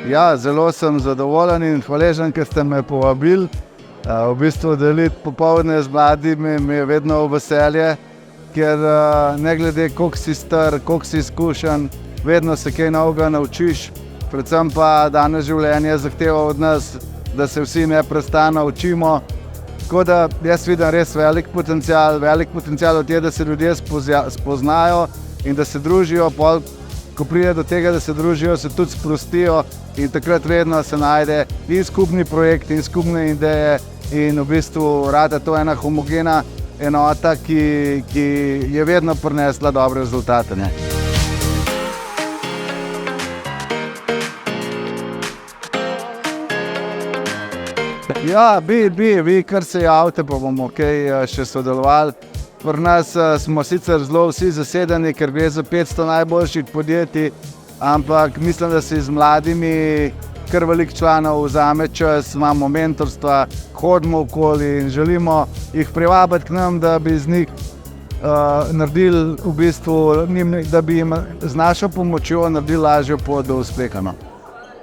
Ja, zelo sem zadovoljen in hvaležen, ker ste me povabili. V bistvu deliti popoldne z mladimi mi je vedno v veselje, ker ne glede koliko si star, koliko si izkušen, vedno se kaj novega naučiš. Predvsem pa danes življenje zahteva od nas, da se vsi neprestano učimo. Tako da jaz vidim res velik potencial od tega, da se ljudje spoznajo in da se družijo. Ko pride do tega, da se družijo, se tudi sprostijo in takrat vedno se najde in skupni projekt in skupne ideje in v bistvu rata to ena homogena enota, ki je vedno prinesla dobre rezultate. Ne? Ja, vi kar se javite, pa bomo kaj še sodelovali. Pri nas smo sicer zelo vsi zasedeni, ker gre za 500 najboljših podjetij, ampak mislim, da si z mladimi kar veliko članov vzame čas, imamo mentorstva, hodimo okoli in želimo jih privabiti k nam, da bi z njih naredili v bistvu, da bi jim z našo pomočjo naredili lažjo pot do uspeha.